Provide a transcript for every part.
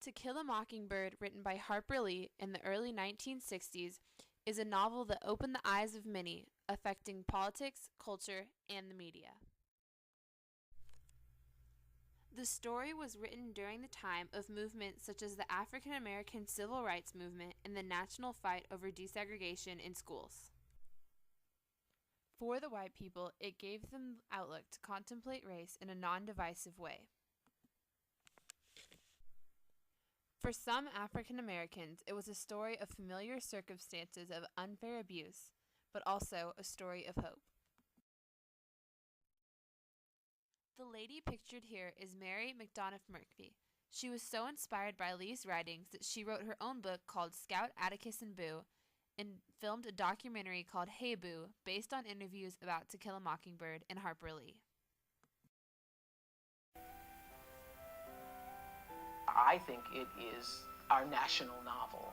To Kill a Mockingbird, written by Harper Lee in the early 1960s, is a novel that opened the eyes of many, affecting politics, culture, and the media. The story was written during the time of movements such as the African American Civil Rights Movement and the national fight over desegregation in schools. For the white people, it gave them outlook to contemplate race in a non-divisive way. For some African Americans, it was a story of familiar circumstances of unfair abuse, but also a story of hope. The lady pictured here is Mary McDonough Murphy. She was so inspired by Lee's writings that she wrote her own book called Scout, Atticus, and Boo, and filmed a documentary called Hey Boo, based on interviews about To Kill a Mockingbird and Harper Lee. I think it is our national novel.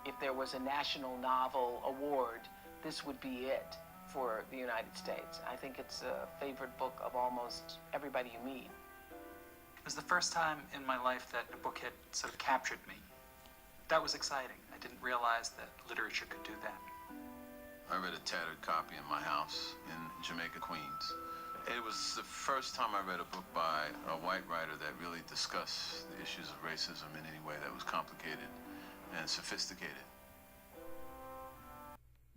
If there was a national novel award, this would be it for the United States. I think it's a favorite book of almost everybody you meet. It was the first time in my life that a book had sort of captured me. That was exciting. I didn't realize that literature could do that. I read a tattered copy in my house in Jamaica, Queens. It was the first time I read a book by a white writer that really discussed the issues of racism in any way that was complicated and sophisticated.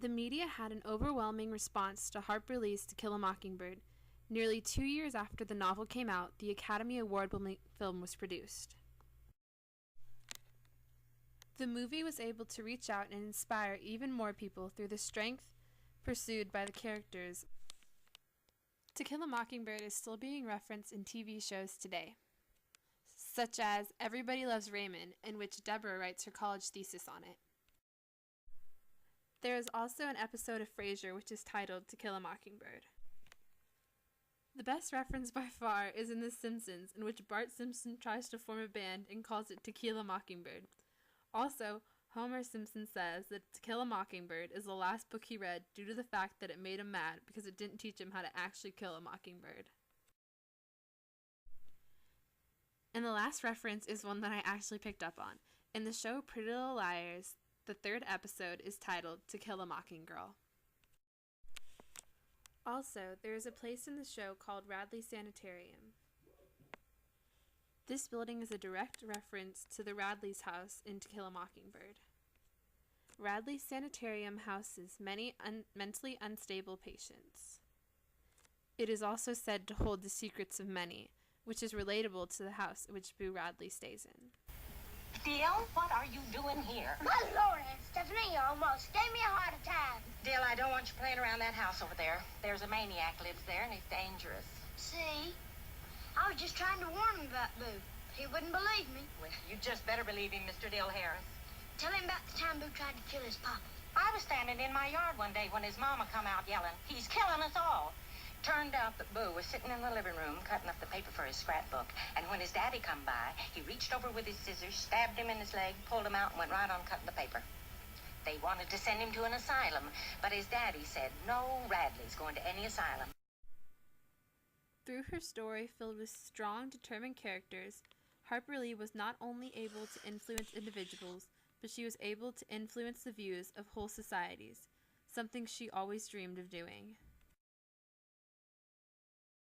The media had an overwhelming response to Harper Lee's To Kill a Mockingbird. Nearly 2 years after the novel came out, the Academy Award-winning film was produced. The movie was able to reach out and inspire even more people through the strength pursued by the characters. To Kill a Mockingbird is still being referenced in TV shows today, such as Everybody Loves Raymond, in which Deborah writes her college thesis on it. There is also an episode of Frasier which is titled To Kill a Mockingbird. The best reference by far is in The Simpsons, in which Bart Simpson tries to form a band and calls it To Kill a Mockingbird. Also, Homer Simpson says that To Kill a Mockingbird is the last book he read due to the fact that it made him mad because it didn't teach him how to actually kill a mockingbird. And the last reference is one that I actually picked up on. In the show Pretty Little Liars, the third episode is titled To Kill a Mockinggirl. Also, there is a place in the show called Radley Sanitarium. This building is a direct reference to the Radley's house in To Kill a Mockingbird. Radley's Sanitarium houses many mentally unstable patients. It is also said to hold the secrets of many, which is relatable to the house which Boo Radley stays in. Dill, what are you doing here? My Lord, Stephanie almost gave me a heart attack. Dill, I don't want you playing around that house over there. There's a maniac lives there, and he's dangerous. See? I was just trying to warn him about Boo. He wouldn't believe me. Well, you just better believe him, Mr. Dill Harris. Tell him about the time Boo tried to kill his papa. I was standing in my yard one day when his mama come out yelling, "He's killing us all." Turned out that Boo was sitting in the living room cutting up the paper for his scrapbook, and when his daddy come by, he reached over with his scissors, stabbed him in his leg, pulled him out, and went right on cutting the paper. They wanted to send him to an asylum, but his daddy said, "No Radley's going to any asylum." Through her story filled with strong, determined characters, Harper Lee was not only able to influence individuals, but she was able to influence the views of whole societies, something she always dreamed of doing.